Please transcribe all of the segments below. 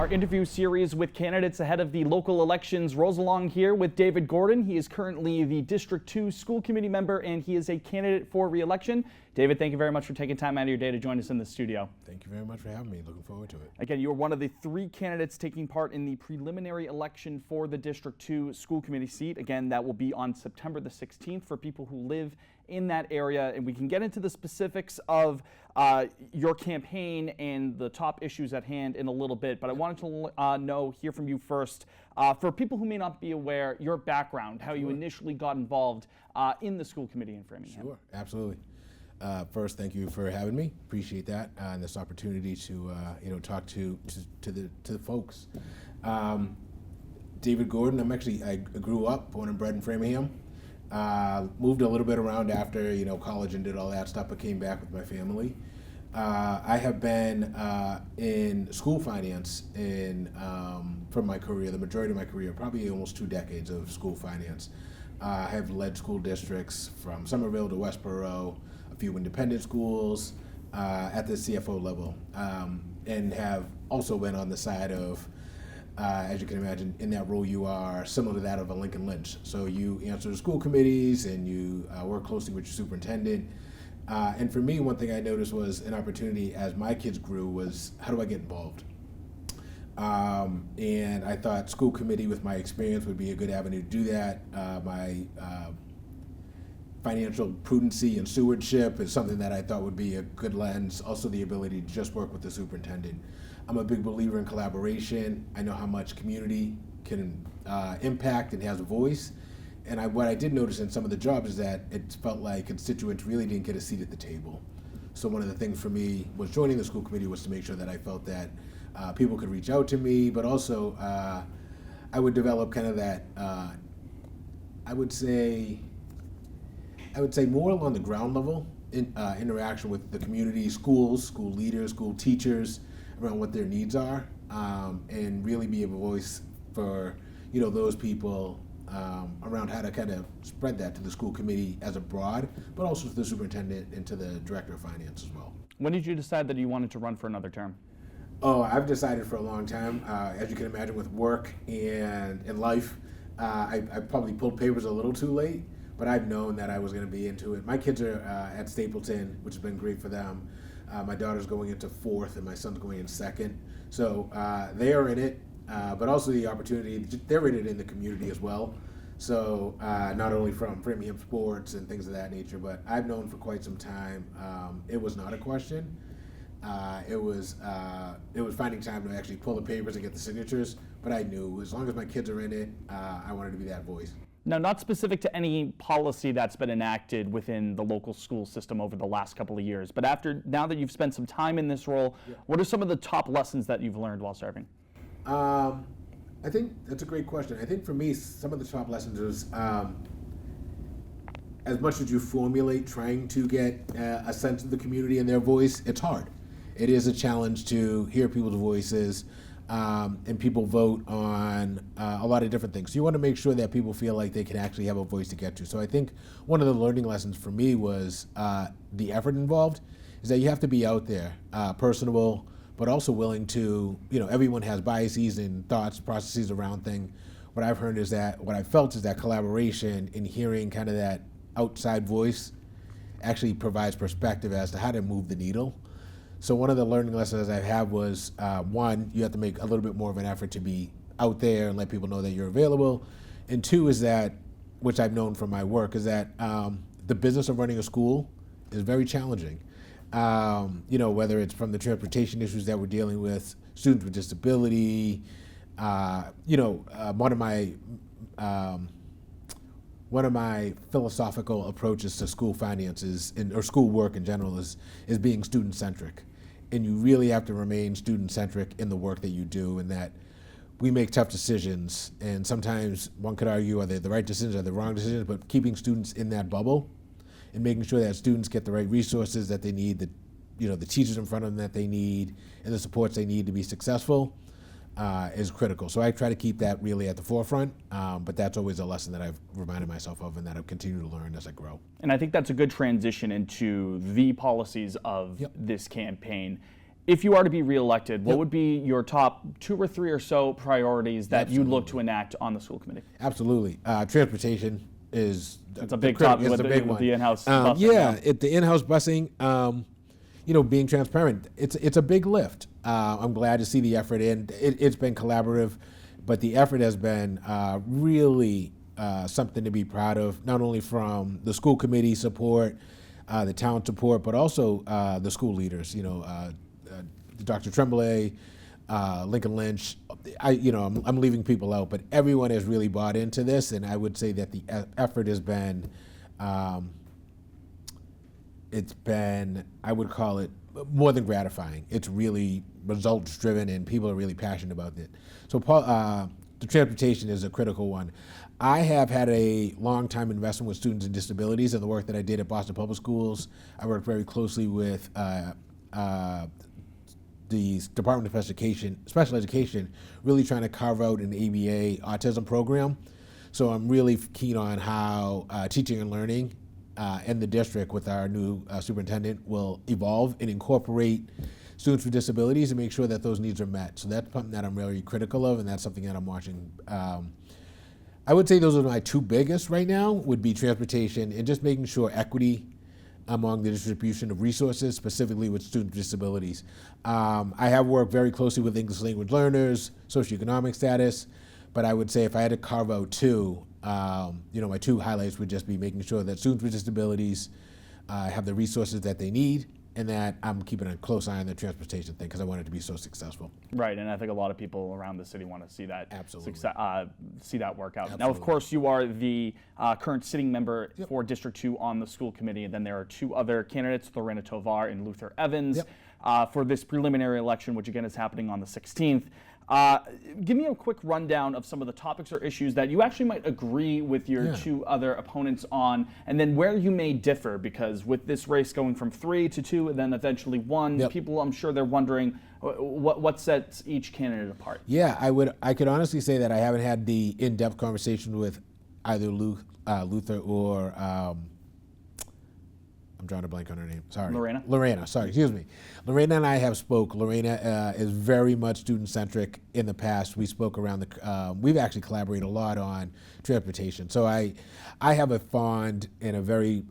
Our interview series with candidates ahead of the local elections rolls along here with David Gordon. He is currently the District 2 School Committee member, and he is a candidate for re-election. David, thank you very much for taking time out of your day to join us in the studio. Thank you very much for having me. Looking forward to it. Again, you're one of the 3 candidates taking part in the preliminary election for the District 2 School Committee seat. Again, that will be on September the 16th for people who live in that area, and we can get into the specifics of your campaign and the top issues at hand in a little bit, but I wanted to hear from you first, for people who may not be aware, your background, how you initially got involved in the school committee in Framingham. Sure, absolutely. First, thank you for having me. Appreciate that and this opportunity to talk to the folks. David Gordon. I grew up, born and bred in Framingham. Moved a little bit around after college and did all that stuff, but came back with my family. I have been in school finance from my career, the majority of my career, probably almost 2 decades of school finance. I have led school districts from Somerville to Westboro, a few independent schools at the CFO level, and have also been on the side of, as you can imagine, in that role you are similar to that of a Lincoln Lynch. So you answer the school committees and you work closely with your superintendent. And for me, one thing I noticed was an opportunity as my kids grew was, how do I get involved? And I thought school committee with my experience would be a good avenue to do that. My financial prudency and stewardship is something that I thought would be a good lens. Also the ability to just work with the superintendent. I'm a big believer in collaboration. I know how much community can impact and has a voice. And what I did notice in some of the jobs is that it felt like constituents really didn't get a seat at the table. So one of the things for me was joining the school committee was to make sure that I felt that people could reach out to me, but also I would develop kind of that, I would say more along the ground level interaction with the community, schools, school leaders, school teachers, around what their needs are, and really be a voice for those people around how to kind of spread that to the school committee as a broad, but also to the superintendent and to the director of finance as well. When did you decide that you wanted to run for another term? Oh, I've decided for a long time. As you can imagine, with work and in life, I probably pulled papers a little too late, but I've known that I was going to be into it. My kids are at Stapleton, which has been great for them. My daughter's going into 4th and my son's going in 2nd. So they are in it, but also the opportunity, they're in it in the community as well. So not only from Framingham sports and things of that nature, but I've known for quite some time, it was not a question. It was finding time to actually pull the papers and get the signatures, but I knew as long as my kids are in it, I wanted to be that voice. Now, not specific to any policy that's been enacted within the local school system over the last couple of years, but now that you've spent some time in this role, what are some of the top lessons that you've learned while serving? I think that's a great question. I think for me, some of the top lessons is, as much as you formulate trying to get a sense of the community and their voice, it's hard. It is a challenge to hear people's voices, and people vote on a lot of different things. So you want to make sure that people feel like they can actually have a voice to get to. So I think one of the learning lessons for me was the effort involved is that you have to be out there, personable, but also willing to, everyone has biases and thoughts, processes around things. What I've felt is that collaboration and hearing kind of that outside voice actually provides perspective as to how to move the needle. So one of the learning lessons I had was, one, you have to make a little bit more of an effort to be out there and let people know that you're available. And 2 is that, which I've known from my work, is that the business of running a school is very challenging. Whether it's from the transportation issues that we're dealing with, students with disability, one of my philosophical approaches to school finances or school work in general is being student-centric. And you really have to remain student-centric in the work that you do, and that we make tough decisions. And sometimes one could argue, are they the right decisions, are they the wrong decisions, but keeping students in that bubble and making sure that students get the right resources that they need, the teachers in front of them that they need, and the supports they need to be successful is critical. So I try to keep that really at the forefront, but that's always a lesson that I've reminded myself of and that I've continued to learn as I grow. And I think that's a good transition into the policies of this campaign. If you are to be reelected, what would be your top 2 or 3 or so priorities that you'd look to enact on the school committee? Absolutely. Transportation is it's a big topic with the in-house busing. The in-house busing, being transparent, it's a big lift. I'm glad to see the effort in. It's been collaborative, but the effort has been really something to be proud of, not only from the school committee support, the town support, but also the school leaders, Dr. Tremblay, Lincoln Lynch. I'm leaving people out, but everyone has really bought into this, and I would say that the effort has been, I would call it more than gratifying. It's really results driven, and people are really passionate about it. So the transportation is a critical one. I have had a long time investment with students with disabilities, and the work that I did at Boston Public Schools. I worked very closely with the Department of Special Education, really trying to carve out an ABA autism program. So I'm really keen on how teaching and learning in the district with our new superintendent will evolve and incorporate students with disabilities and make sure that those needs are met. So that's something that I'm really critical of, and that's something that I'm watching. I would say those are my 2 biggest right now, would be transportation and just making sure equity among the distribution of resources, specifically with student disabilities. I have worked very closely with English language learners, socioeconomic status, but I would say if I had to carve out 2, my 2 highlights would just be making sure that students with disabilities have the resources that they need, and that I'm keeping a close eye on the transportation thing because I want it to be so successful. Right, and I think a lot of people around the city want to see that see that work out. Absolutely. Now, of course, you are the current sitting member for District 2 on the school committee, and then there are 2 other candidates, Lorena Tovar and Luther Evans, for this preliminary election, which again is happening on the 16th. Give me a quick rundown of some of the topics or issues that you actually might agree with your 2 other opponents on, and then where you may differ, because with this race going from 3 to 2 and then eventually 1, people, I'm sure they're wondering what sets each candidate apart. Yeah, I could honestly say that I haven't had the in-depth conversation with either Luther or I'm drawing a blank on her name. Sorry. Lorena. Sorry. Excuse me. Lorena and I have spoke. Lorena is very much student-centric. In the past, we spoke around we've actually collaborated a lot on transportation. So I have a fond and a very,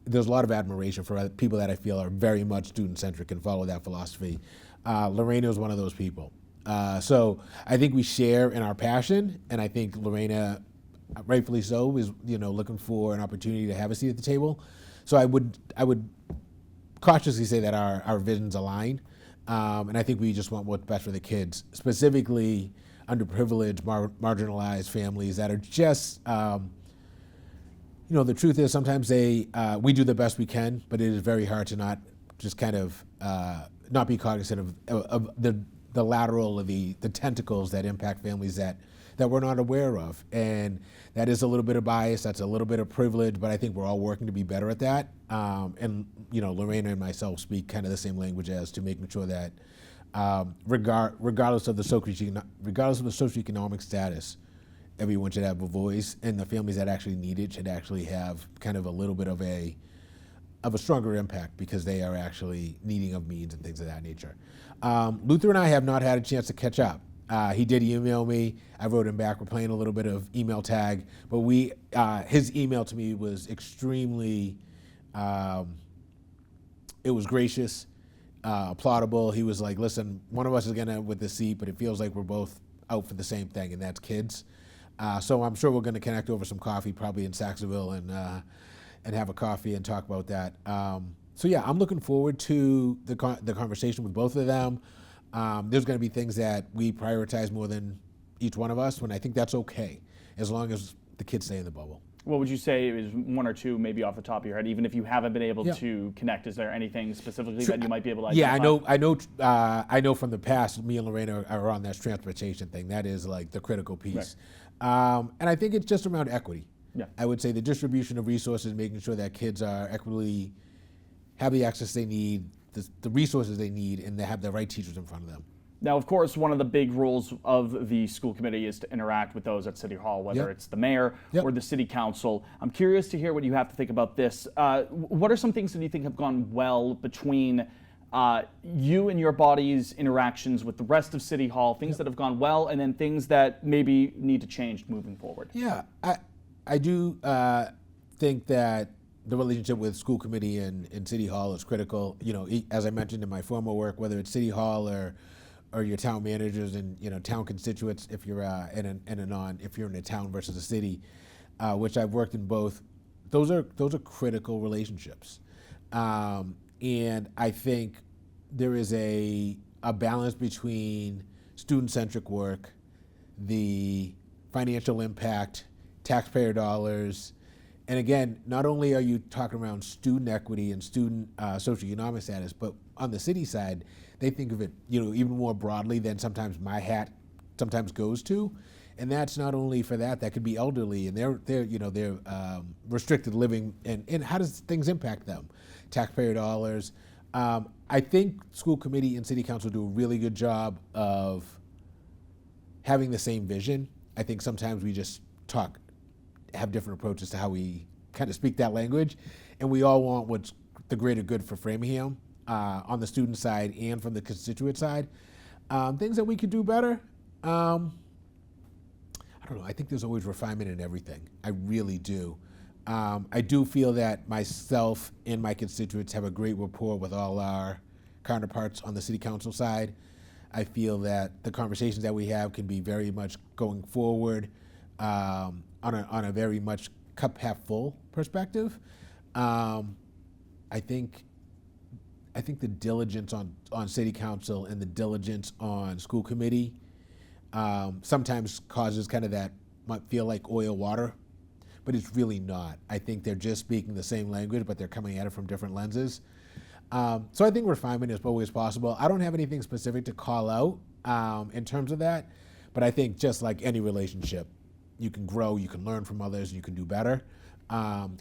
there's a lot of admiration for people that I feel are very much student-centric and follow that philosophy. Lorena is one of those people. So I think we share in our passion, and I think Lorena, rightfully so, is looking for an opportunity to have a seat at the table. So I would cautiously say that our visions align, and I think we just want what's best for the kids, specifically underprivileged, marginalized families that are just, the truth is sometimes we do the best we can, but it is very hard to not just kind of not be cognizant of the lateral, or the tentacles that impact families that we're not aware of. And that is a little bit of bias, that's a little bit of privilege, but I think we're all working to be better at that. And Lorena and myself speak kind of the same language as to making sure that regardless of the socioeconomic status, everyone should have a voice, and the families that actually need it should actually have kind of a little bit of a stronger impact because they are actually needing of means and things of that nature. Luther and I have not had a chance to catch up. He did email me. I wrote him back. We're playing a little bit of email tag, but his email to me was extremely, it was gracious, applaudable. He was like, listen, one of us is gonna with the seat, but it feels like we're both out for the same thing, and that's kids. So I'm sure we're gonna connect over some coffee, probably in Saxonville, and have a coffee and talk about that. So yeah, I'm looking forward to the conversation with both of them. There's going to be things that we prioritize more than each one of us, when I think that's okay, as long as the kids stay in the bubble. What would you say is 1 or 2, maybe off the top of your head, even if you haven't been able to connect? Is there anything specifically that you might be able to identify? Yeah, I know from the past, me and Lorena are on that transportation thing. That is like the critical piece. Right. And I think it's just around equity. Yeah. I would say the distribution of resources, making sure that kids are equitably, have the access they need, the resources they need, and they have the right teachers in front of them. Now, of course, one of the big rules of the school committee is to interact with those at City Hall, whether it's the mayor or the city council. I'm curious to hear what you have to think about this. What are some things that you think have gone well between you and your body's interactions with the rest of City Hall, things that have gone well, and then things that maybe need to change moving forward. Yeah, I do think that the relationship with school committee and City Hall is critical. You know, as I mentioned in my former work, whether it's City Hall or your town managers and town constituents, if you're if you're in a town versus a city, which I've worked in both. Those are critical relationships, and I think there is a balance between student-centric work, the financial impact, taxpayer dollars, and again, not only are you talking around student equity and student socioeconomic status, but on the city side, they think of it, even more broadly than sometimes my hat sometimes goes to. And that's not only for that could be elderly and they're restricted living, and how does things impact them? Taxpayer dollars. I think school committee and city council do a really good job of having the same vision. I think sometimes we just have different approaches to how we kind of speak that language, and we all want what's the greater good for Framingham on the student side and from the constituent side. Things that we could do better. I don't know. I think there's always refinement in everything. I really do. I do feel that myself and my constituents have a great rapport with all our counterparts on the city council side. I feel that the conversations that we have can be very much going forward on a very much cup half full perspective. I think the diligence on city council and the diligence on school committee sometimes causes kind of that might feel like oil water, but it's really not. I think they're just speaking the same language, but they're coming at it from different lenses. So I think refinement is always possible. I don't have anything specific to call out in terms of that, but I think just like any relationship, you can grow, you can learn from others, you can do better.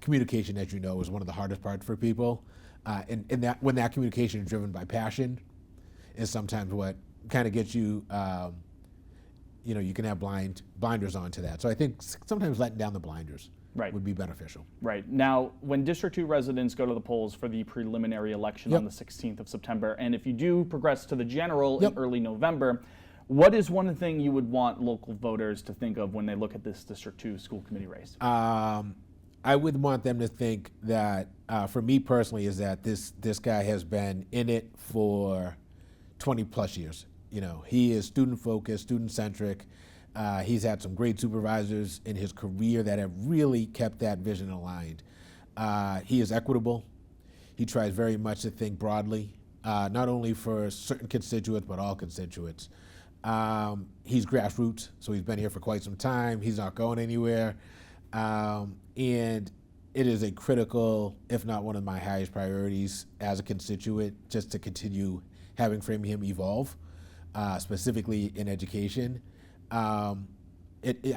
Communication, as you know, is one of the hardest parts for people. And that when that communication is driven by passion is sometimes what kind of gets you, you can have blinders onto that. So I think sometimes letting down the blinders would be beneficial. Right. Now, when District 2 residents go to the polls for the preliminary election on the 16th of September, and if you do progress to the general in early November, what is one thing you would want local voters to think of when they look at this District 2 school committee race? I would want them to think that, for me personally, is that this guy has been in it for 20 plus years. He is student focused, student centric. He's had some great supervisors in his career that have really kept that vision aligned. He is equitable. He tries very much to think broadly, not only for certain constituents, but all constituents. He's grassroots, so he's been here for quite some time. He's not going anywhere. And it is a critical, if not one of my highest priorities as a constituent, just to continue having Framingham evolve, specifically in education. I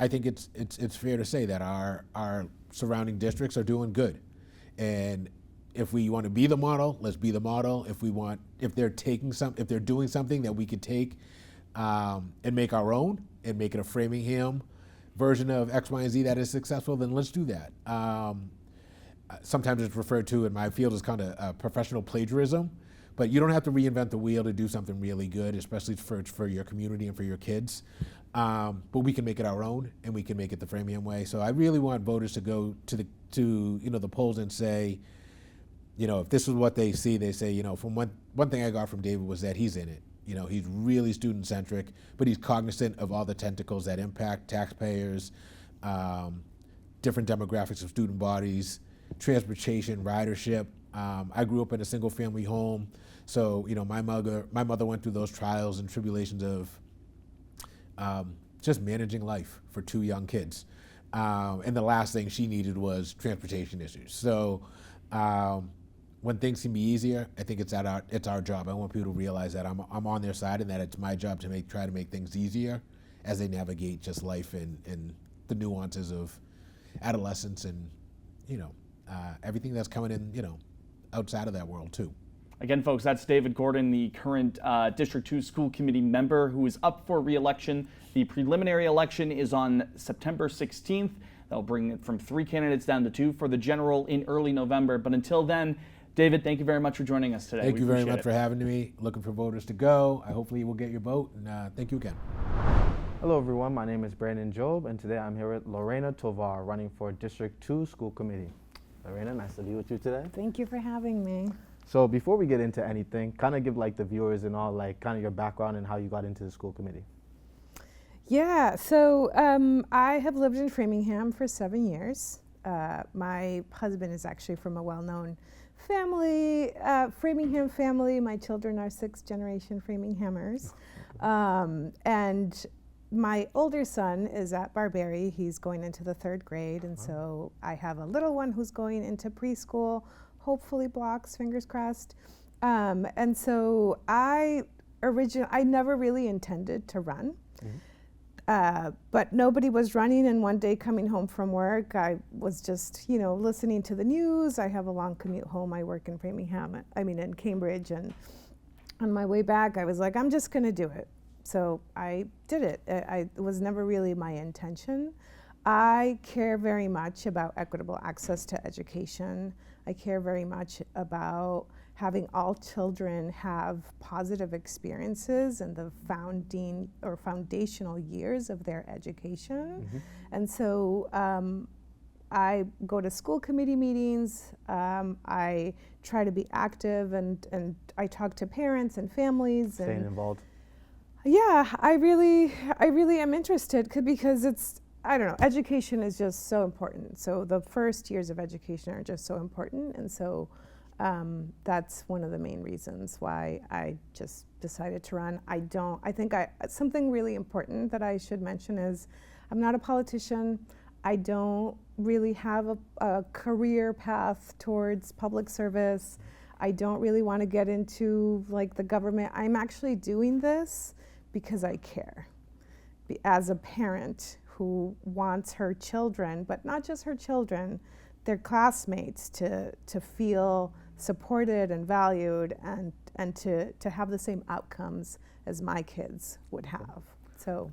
think it's fair to say that our surrounding districts are doing good. And if we want to be the model, let's be the model. If they're doing something that we could take and make our own and make it a Framingham version of X, Y, and Z that is successful, then let's do that. Sometimes it's referred to in my field as kind of professional plagiarism, but you don't have to reinvent the wheel to do something really good, especially for your community and for your kids. But we can make it our own, and we can make it the Framingham way. So I really want voters to go to the polls and say, if this is what they see, they say, from one thing I got from David was that he's in it. He's really student-centric, but he's cognizant of all the tentacles that impact taxpayers, different demographics of student bodies, transportation, ridership. I grew up in a single-family home, so my mother went through those trials and tribulations of just managing life for two young kids, and the last thing she needed was transportation issues. So. When things can be easier, I think it's our job. I want people to realize that I'm on their side and that it's my job to try to make things easier as they navigate just life and the nuances of adolescence and everything that's coming in outside of that world too. Again, folks, that's David Gordon, the current District 2 School Committee member who is up for re-election. The preliminary election is on September 16th. That'll bring it from 3 candidates down to 2 for the general in early November. But until then, David, thank you very much for joining us today. Thank you very much it. for having me. Looking for voters to go. Hopefully you will get your vote, and thank you again. Hello everyone, my name is Brandon Job, and today I'm here with Lorena Tovar, running for District 2 School Committee. Lorena, nice to be with you today. Thank you for having me. So before we get into anything, kind of give like the viewers and all like kind of your background and how you got into the school committee. Yeah, so I have lived in Framingham for 7 years. My husband is actually from a well-known family, Framingham family. My children are 6th generation Framinghamers. And my older son is at Barberry. He's going into the 3rd grade, and so I have a little one who's going into preschool, hopefully blocks, fingers crossed. And so I never really intended to run. But nobody was running, and one day coming home from work, I was just, listening to the news. I have a long commute home. I work in in Cambridge, and on my way back, I was like, I'm just gonna do it. So I did it. It was never really my intention. I care very much about equitable access to education. I care very much about having all children have positive experiences in the foundational years of their education. And so I go to school committee meetings. I try to be active, and I talk to parents and families. Staying involved. Yeah, I really am interested because education is just so important. So the first years of education are just so important, and so that's one of the main reasons why I just decided to run. Something really important that I should mention is I'm not a politician. I don't really have a career path towards public service. I don't really want to get into the government. I'm actually doing this because I care. As a parent who wants her children, but not just her children, their classmates to feel supported and valued, and to have the same outcomes as my kids would have. So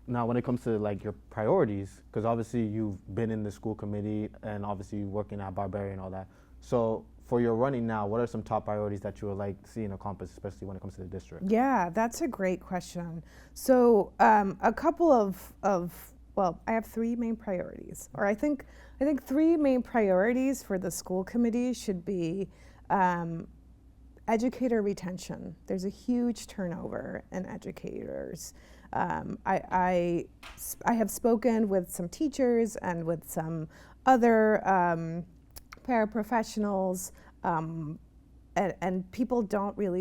now when it comes to your priorities, because obviously you've been in the school committee and obviously you're working at Barberry and all that. So for your running now, what are some top priorities that you would like seeing accomplished, especially when it comes to the district? Yeah, that's a great question. So a couple I have 3 main priorities, or I think 3 main priorities for the school committee should be educator retention. There's a huge turnover in educators. I have spoken with some teachers and with some other paraprofessionals, and people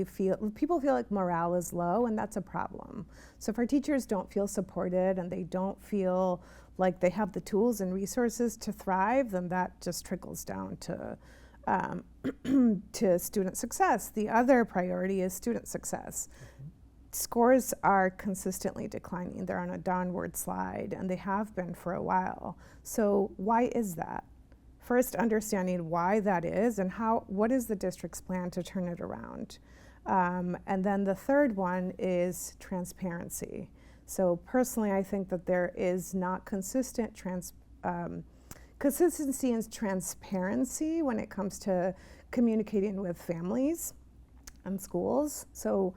feel like morale is low, and that's a problem. So if our teachers don't feel supported and they don't feel like they have the tools and resources to thrive, then that just trickles down to to student success. The other priority is student success. Scores are consistently declining. They're on a downward slide, and they have been for a while. So why is that? First, understanding why that is and what is the district's plan to turn it around. And then the third one is transparency. So personally, I think that there is not consistency and transparency when it comes to communicating with families and schools. So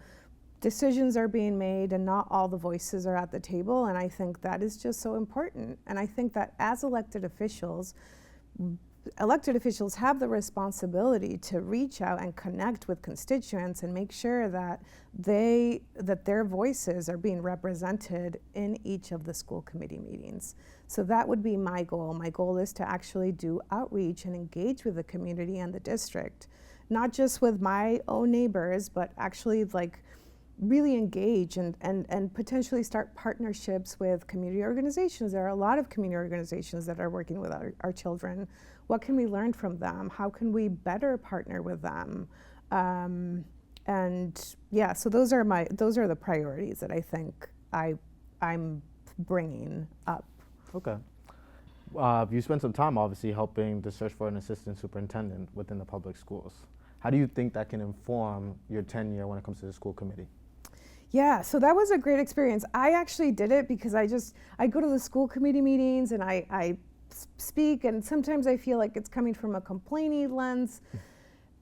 decisions are being made and not all the voices are at the table, and I think that is just so important. And I think that as elected officials have the responsibility to reach out and connect with constituents and make sure that their voices are being represented in each of the school committee meetings. So that would be my goal. My goal is to actually do outreach and engage with the community and the district, not just with my own neighbors, but actually really engage and potentially start partnerships with community organizations. There are a lot of community organizations that are working with our children. What can we learn from them? How can we better partner with them? And yeah, so those are the priorities that I think I'm bringing up. Okay. You spent some time obviously helping the search for an assistant superintendent within the public schools. How do you think that can inform your tenure when it comes to the school committee? Yeah, so that was a great experience. I actually did it because I go to the school committee meetings and I speak, and sometimes I feel like it's coming from a complaining lens.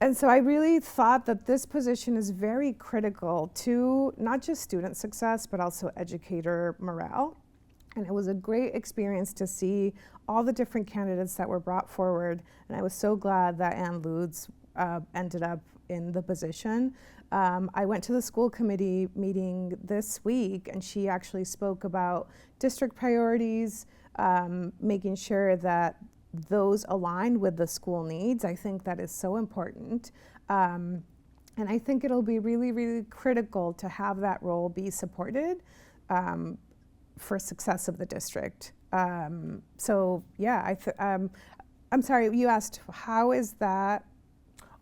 And so I really thought that this position is very critical to not just student success, but also educator morale. And it was a great experience to see all the different candidates that were brought forward. And I was so glad that Ann Ludes ended up in the position. I went to the school committee meeting this week, and she actually spoke about district priorities, making sure that those aligned with the school needs. I think that is so important. And I think it'll be really, really critical to have that role be supported for success of the district. So yeah, I'm sorry, you asked how is that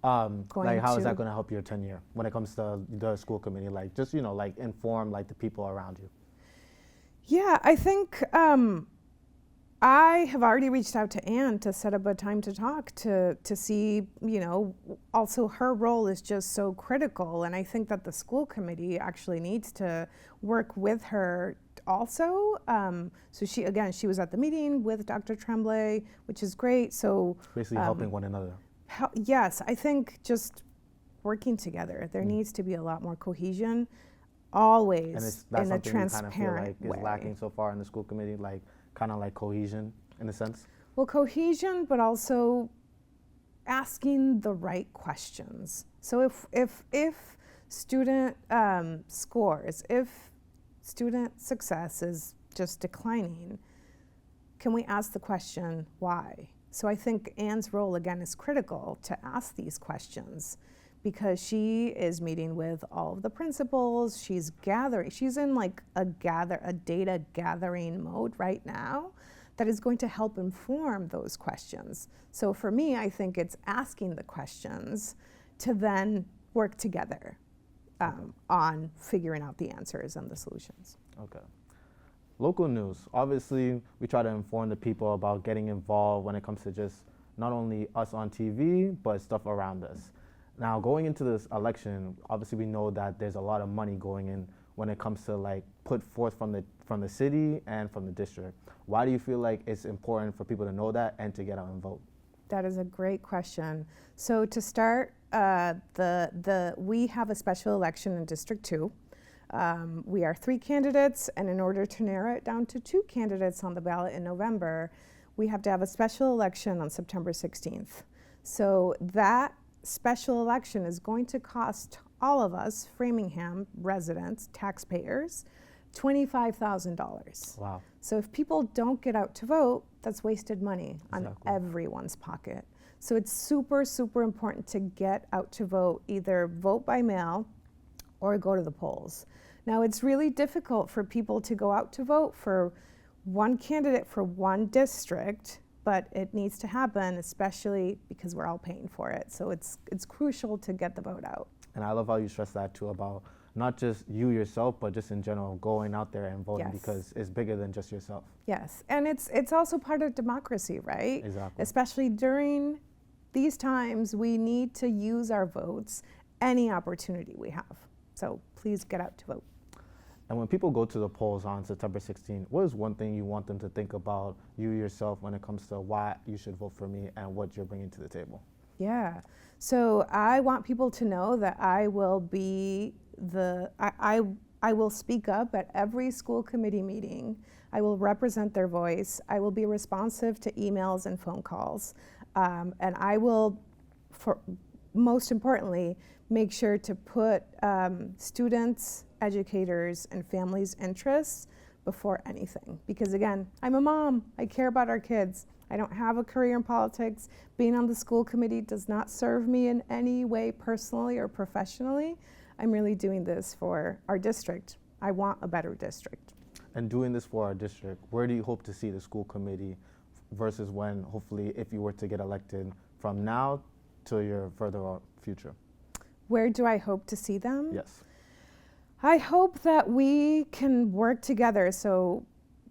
going like how is to- that going to help your tenure when it comes to the school committee? Like just, like inform like the people around you. Yeah, I think I have already reached out to Anne to set up a time to talk to see, also her role is just so critical. And I think that the school committee actually needs to work with her also. So she was at the meeting with Dr. Tremblay, which is great. So Basically helping one another. yes, I think just working together. There needs to be a lot more cohesion, always And that's in a something you kind of feel transparent like way. is lacking so far in the school committee, like kind of like cohesion in a sense. Well, cohesion, but also asking the right questions. So if student scores, if student success is just declining, can we ask the question why? So I think Anne's role again is critical to ask these questions, because she is meeting with all of the principals. She's in like a data gathering mode right now that is going to help inform those questions. So for me, I think it's asking the questions to then work together on figuring out the answers and the solutions. Okay. Local news. Obviously, we try to inform the people about getting involved when it comes to just not only us on TV, but stuff around us. Now, going into this election, obviously we know that there's a lot of money going in when it comes to like put forth from the city and from the district. Why do you feel like it's important for people to know that and to get out and vote? That is a great question. So to start, we have a special election in District 2. We are 3 candidates, and in order to narrow it down to 2 candidates on the ballot in November, we have to have a special election on September 16th. So that special election is going to cost all of us, Framingham residents, taxpayers, $25,000. Wow. So if people don't get out to vote, that's wasted money on Exactly. everyone's pocket. So it's super, super important to get out to vote, either vote by mail or go to the polls. Now, it's really difficult for people to go out to vote for one candidate for one district, but it needs to happen, especially because we're all paying for it. So it's crucial to get the vote out. And I love how you stress that too, about not just you yourself, but just in general going out there and voting, Yes. because it's bigger than just yourself. Yes, and it's also part of democracy, right? Exactly. Especially during these times, we need to use our votes any opportunity we have. So please get out to vote. And when people go to the polls on September 16th, what is one thing you want them to think about you yourself when it comes to why you should vote for me and what you're bringing to the table? Yeah, so I want people to know that I will be I will speak up at every school committee meeting. I will represent their voice. I will be responsive to emails and phone calls. And I will, most importantly, make sure to put students, educators, and families' interests before anything. Because again, I'm a mom. I care about our kids. I don't have a career in politics. Being on the school committee does not serve me in any way personally or professionally. I'm really doing this for our district. I want a better district. And doing this for our district, where do you hope to see the school committee versus when, hopefully, if you were to get elected from now to your further future? Where do I hope to see them? Yes. I hope that we can work together. So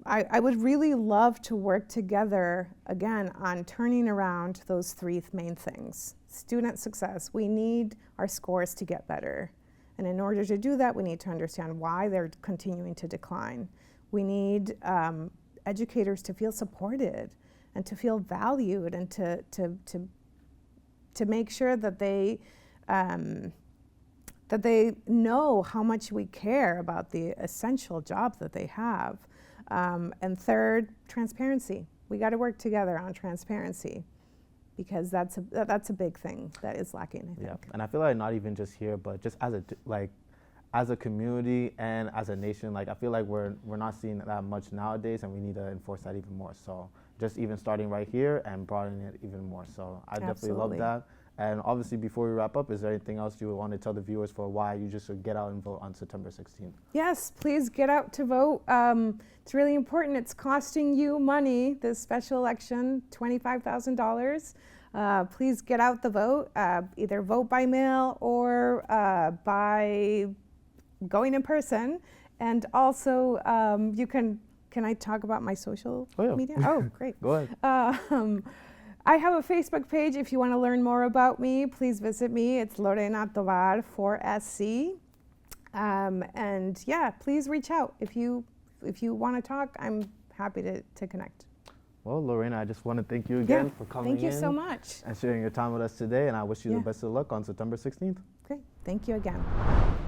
I would really love to work together, again, on turning around those 3 main things. Student success. We need our scores to get better. And in order to do that, we need to understand why they're continuing to decline. We need educators to feel supported and to feel valued and to to make sure that they know how much we care about the essential job that they have. And third, transparency. We got to work together on transparency, because that's a big thing that is lacking, I think. Yeah, and I feel like not even just here, but just as a community and as a nation, like I feel like we're not seeing that much nowadays, and we need to enforce that even more. So just even starting right here and broadening it even more. So I definitely love Absolutely. that. And obviously, before we wrap up, is there anything else you would want to tell the viewers for why you just should get out and vote on September 16th? Yes, please get out to vote. It's really important. It's costing you money, this special election, $25,000. Please get out the vote. Either vote by mail or by going in person. And also, can I talk about my social media? Oh, great. Go ahead. I have a Facebook page. If you want to learn more about me, please visit me. It's Lorena Tovar 4SC. And yeah, please reach out. If you want to talk, I'm happy to connect. Well, Lorena, I just want to thank you again for coming in. Thank you so much. And sharing your time with us today. And I wish you the best of luck on September 16th. Great. Thank you again.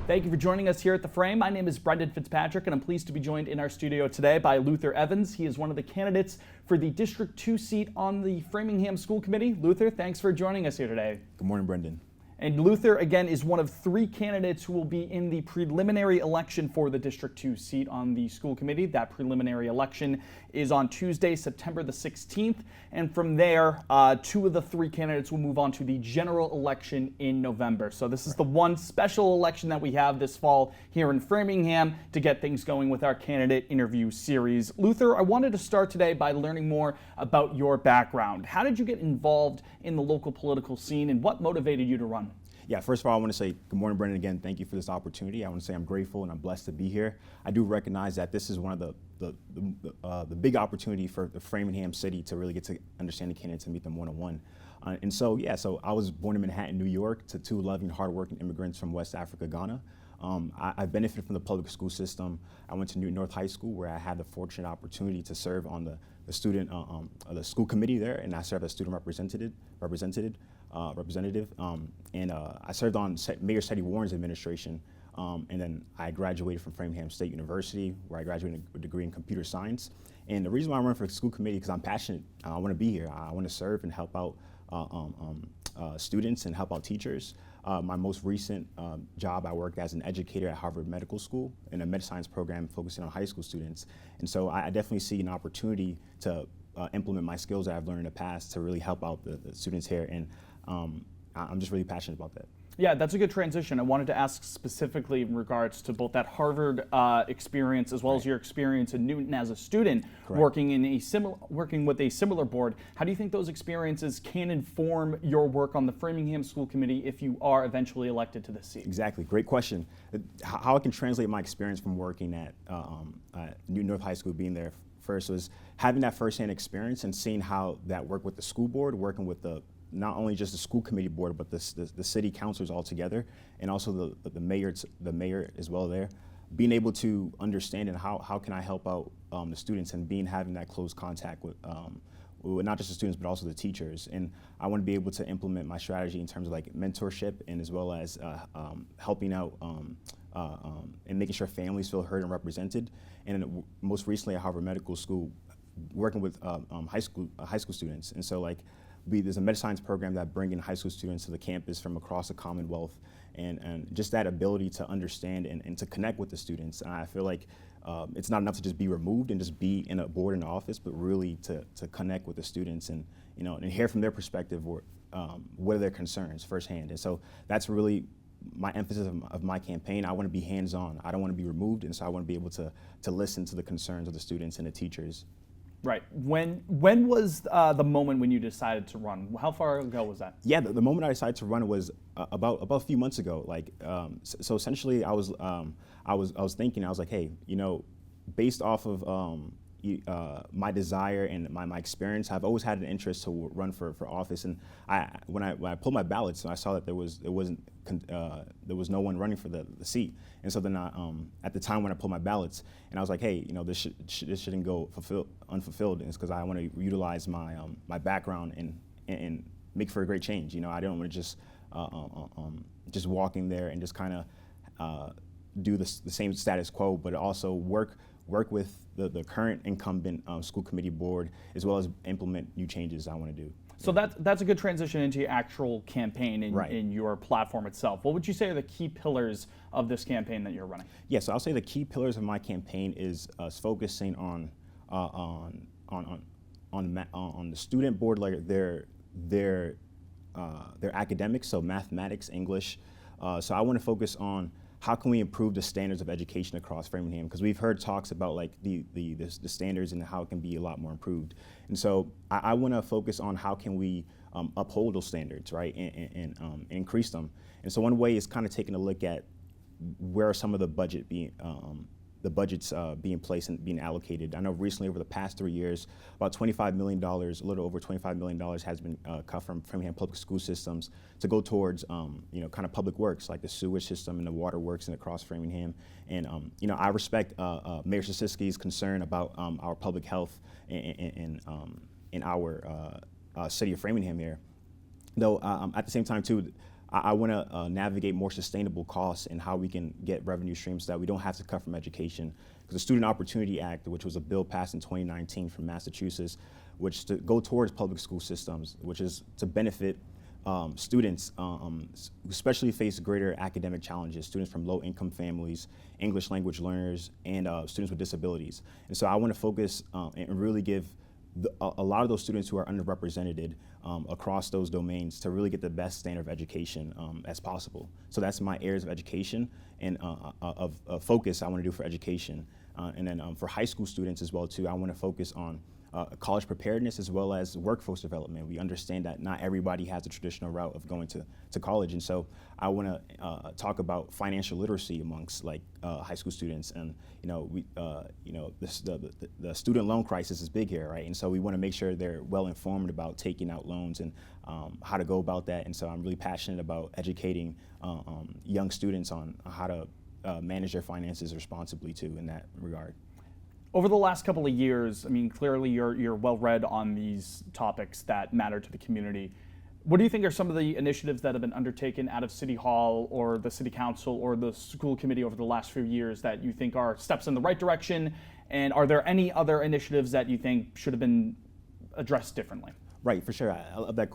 Thank you for joining us here at The Frame. My name is Brendan Fitzpatrick, and I'm pleased to be joined in our studio today by Luther Evans. He is one of the candidates for the District 2 seat on the Framingham School Committee. Luther, thanks for joining us here today. Good morning, Brendan. And Luther, again, is one of 3 candidates who will be in the preliminary election for the District 2 seat on the school committee. That preliminary election is on Tuesday, September the 16th. And from there, 2 of the 3 candidates will move on to the general election in November. So this is the one special election that we have this fall here in Framingham to get things going with our candidate interview series. Luther, I wanted to start today by learning more about your background. How did you get involved in the local political scene, and what motivated you to run? Yeah, first of all, I want to say good morning, Brendan. Again, thank you for this opportunity. I want to say I'm grateful and I'm blessed to be here. I do recognize that this is one of the big opportunity for the Framingham City to really get to understand the candidates and meet them one-on-one. And so I was born in Manhattan, New York, to 2 loving, hardworking immigrants from West Africa, Ghana. I benefited from the public school system. I went to New North High School, where I had the fortunate opportunity to serve on the school committee there, and I served as student representative. And I served on Mayor Seti Warren's administration, and then I graduated from Framingham State University, where I graduated with a degree in computer science. And the reason why I run for the school committee, because I'm passionate. I want to be here. I want to serve and help out students and help out teachers. My most recent job, I worked as an educator at Harvard Medical School in a med science program focusing on high school students. And so I definitely see an opportunity to implement my skills that I've learned in the past to really help out the students here. And I'm just really passionate about that. Yeah, that's a good transition. I wanted to ask specifically in regards to both that Harvard experience as well as your experience in Newton as a student, working with a similar board. How do you think those experiences can inform your work on the Framingham School Committee if you are eventually elected to this seat? Exactly, great question. How I can translate my experience from working at Newton North High School, being there first, was having that firsthand experience and seeing how that worked with the school board, working with not only just the school committee board, but the city councilors all together, and also the mayor as well there. Being able to understand and how can I help out the students, and having that close contact with not just the students but also the teachers. And I want to be able to implement my strategy in terms of like mentorship, and as well as helping out and making sure families feel heard and represented. And most recently at Harvard Medical School, working with high school students. And so there's a med science program that bringing high school students to the campus from across the Commonwealth, and just that ability to understand and to connect with the students. And I feel like it's not enough to just be removed and just be in a board in the office, but really to connect with the students and and hear from their perspective what are their concerns firsthand. And so that's really my emphasis of my campaign. I want to be hands-on. I don't want to be removed, and so I want to be able to listen to the concerns of the students and the teachers. Right. When was the moment when you decided to run? How far ago was that? Yeah, the moment I decided to run was about a few months ago. So essentially, I was thinking, I was like, hey, based off of my desire and my experience, I've always had an interest to run for office. And when I pulled my ballots, I saw that there was no one running for the seat. And so then at the time when I pulled my ballots, and I was like, hey, this shouldn't go unfulfilled. And it's because I want to utilize my background in make for a great change. I don't want to just walk in there and just kind of do the same status quo, but also work with the current incumbent school committee board, as well as implement new changes I want to do. So that's a good transition into your actual campaign Right. in your platform itself. What would you say are the key pillars of this campaign that you're running? Yeah, so I'll say the key pillars of my campaign is focusing on the student board, like their academics, so mathematics, English. So I want to focus on how can we improve the standards of education across Framingham, because we've heard talks about like the standards and how it can be a lot more improved. And so I want to focus on how can we uphold those standards, right, and increase them. And so one way is kind of taking a look at where are some of the budgets being placed and being allocated. I know recently over the past 3 years, about $25 million, a little over $25 million has been cut from Framingham public school systems to go towards, kind of public works like the sewage system and the water works and across Framingham. And, I respect Mayor Sisisky's concern about our public health in our city of Framingham here. Though at the same time too, I want to navigate more sustainable costs and how we can get revenue streams so that we don't have to cut from education. Because the Student Opportunity Act, which was a bill passed in 2019 from Massachusetts, which to go towards public school systems, which is to benefit students, especially face greater academic challenges, students from low-income families, English language learners, and students with disabilities. And so I want to focus and really give a lot of those students who are underrepresented across those domains to really get the best standard of education as possible. So that's my areas of education and of focus I want to do for education. And then for high school students as well too, I want to focus on college preparedness as well as workforce development. We understand that not everybody has the traditional route of going to college, and so I want to talk about financial literacy amongst like high school students. And the student loan crisis is big here, right? And so we want to make sure they're well informed about taking out loans and how to go about that. And so I'm really passionate about educating young students on how to manage their finances responsibly too in that regard. Over the last couple of years, I mean, clearly you're well read on these topics that matter to the community. What do you think are some of the initiatives that have been undertaken out of City Hall or the City Council or the school committee over the last few years that you think are steps in the right direction? And are there any other initiatives that you think should have been addressed differently? Right, for sure. I love that.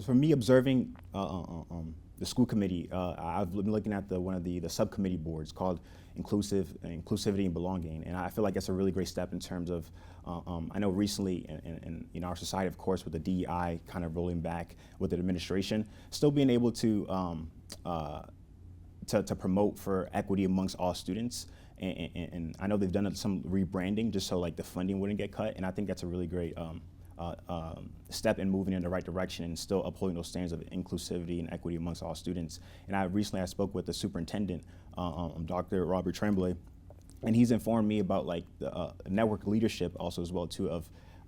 For me, observing the school committee, I've been looking at one of the subcommittee boards called Inclusivity and Belonging, and I feel like that's a really great step in terms of, I know recently in our society, of course, with the DEI kind of rolling back with the administration, still being able to promote for equity amongst all students. And I know they've done some rebranding just so like the funding wouldn't get cut, and I think that's a really great step in moving in the right direction and still upholding those standards of inclusivity and equity amongst all students. And I spoke with the superintendent, Dr. Robert Tremblay, and he's informed me about like the network leadership also as well too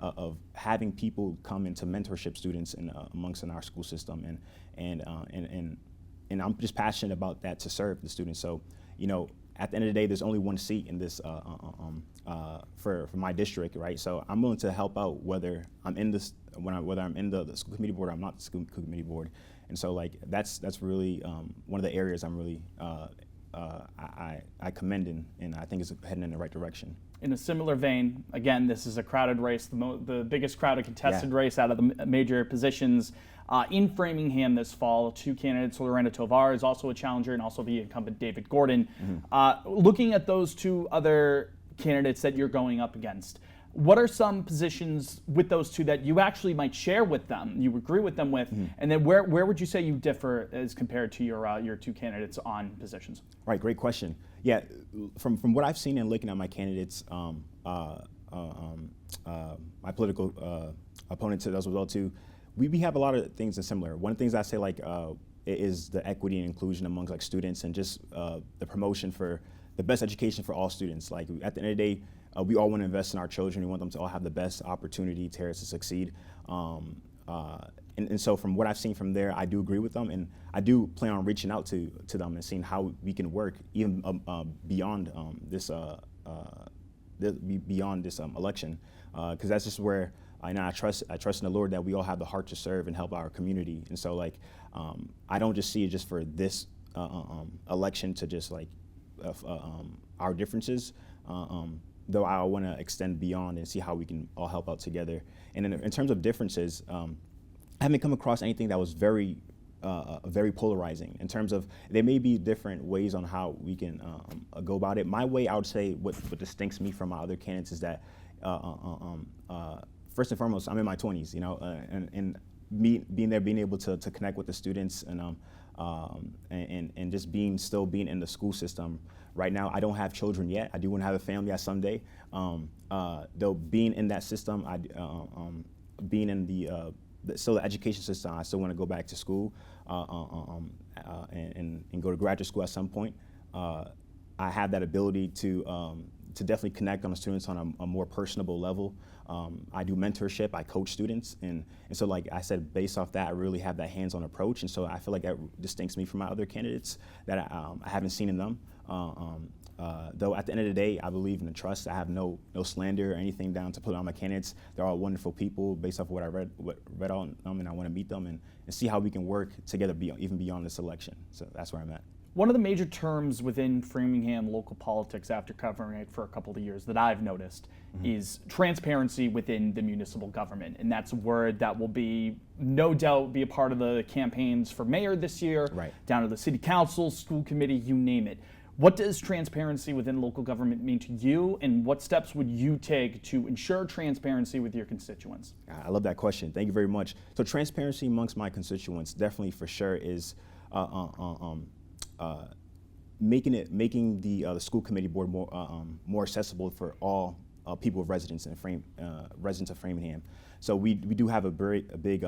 of having people come into mentorship students amongst in our school system, and I'm just passionate about that to serve the students. So at the end of the day, there's only one seat in this for my district, right? So I'm willing to help out whether I'm in this whether I'm in the school committee board or I'm not the school committee board. And so like that's really one of the areas I'm really I commend and I think is heading in the right direction. In a similar vein, again, this is a crowded race, the biggest crowded contested race out of the major positions in Framingham this fall. Two candidates, Lorena Tovar is also a challenger, and also the incumbent David Gordon. Mm-hmm. Looking at those two other candidates that you're going up against, what are some positions with those two that you actually might share with them, you agree with them with, mm-hmm. and then where would you say you differ as compared to your two candidates on positions? Right, great question. Yeah, from what I've seen and looking at my candidates, my political opponents as well too, we have a lot of things that's similar. One of the things I say like is the equity and inclusion amongst like students and just the promotion for the best education for all students. Like at the end of the day, we all want to invest in our children. We want them to all have the best opportunity to succeed. And so from what I've seen from there, I do agree with them, and I do plan on reaching out to them and seeing how we can work even beyond this election, because that's just where and I trust in the Lord that we all have the heart to serve and help our community. And so like, I don't just see it just for this election to just like our differences, though I want to extend beyond and see how we can all help out together. And in terms of differences, I haven't come across anything that was very polarizing in terms of there may be different ways on how we can go about it. My way, I would say, what distincts me from my other candidates is that first and foremost, I'm in my 20s, you know, and me being there, being able to connect with the students and just still being in the school system. Right now, I don't have children yet. I do want to have a family at someday. Though being in that system, being in the education system, I still want to go back to school and go to graduate school at some point. I have that ability to definitely connect on the students on a more personable level. I do mentorship, I coach students, and so like I said, based off that, I really have that hands-on approach, and so I feel like that distincts me from my other candidates that I haven't seen in them. Though at the end of the day, I believe in the trust. I have no slander or anything down to put on my candidates. They're all wonderful people based off what I read on them, and I want to meet them and see how we can work together even beyond this election. So that's where I'm at. One of the major terms within Framingham local politics after covering it for a couple of years that I've noticed is transparency within the municipal government. And that's a word that will be, no doubt, be a part of the campaigns for mayor this year, right, down to the city council, school committee, you name it. What does transparency within local government mean to you, and what steps would you take to ensure transparency with your constituents? I love that question. Thank you very much. So transparency amongst my constituents definitely for sure is making the school committee board more accessible for all people of residents of Framingham. So we do have a big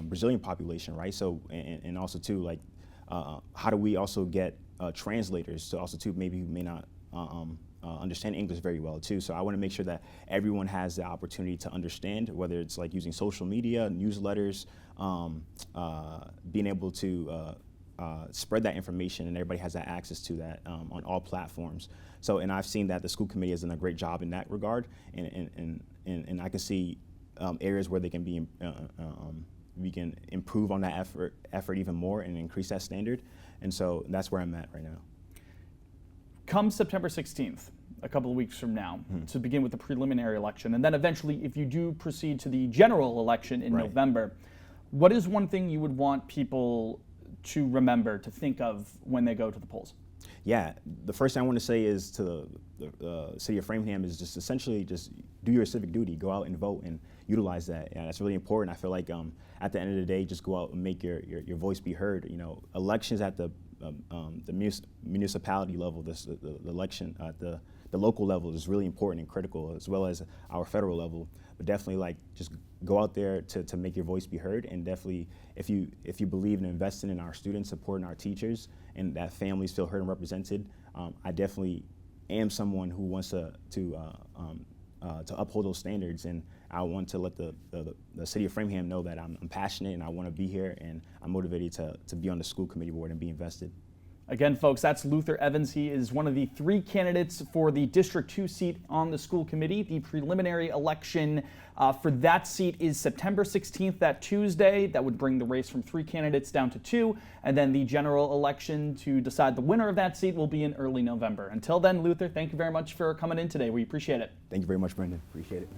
Brazilian population, right? So and also too, like how do we also get translators to also too maybe who may not understand English very well too. So I want to make sure that everyone has the opportunity to understand, whether it's like using social media, newsletters, being able to spread that information, and everybody has that access to that on all platforms. So, and I've seen that the school committee has done a great job in that regard, and I can see areas where they can be we can improve on that effort even more and increase that standard. And so that's where I'm at right now. Come September 16th, a couple of weeks from now, to begin with the preliminary election, and then eventually, if you do proceed to the general election in November, what is one thing you would want people to remember, to think of when they go to the polls? Yeah, the first thing I want to say is to the city of Framingham is just essentially just do your civic duty, go out and vote and utilize that. Yeah, that's really important. I feel like at the end of the day, just go out and make your voice be heard. You know, elections at the municipality level, the election at the local level is really important and critical, as well as our federal level. But definitely, like, just go out there to make your voice be heard, and definitely, if you believe in investing in our students, supporting our teachers, and that families feel heard and represented, I definitely am someone who wants to uphold those standards, and I want to let the city of Framingham know that I'm passionate and I want to be here, and I'm motivated to be on the school committee board and be invested. Again, folks, that's Luther Evans. He is one of the 3 candidates for the District 2 seat on the school committee. The preliminary election for that seat is September 16th, that Tuesday. That would bring the race from 3 candidates down to 2. And then the general election to decide the winner of that seat will be in early November. Until then, Luther, thank you very much for coming in today. We appreciate it. Thank you very much, Brendan. Appreciate it.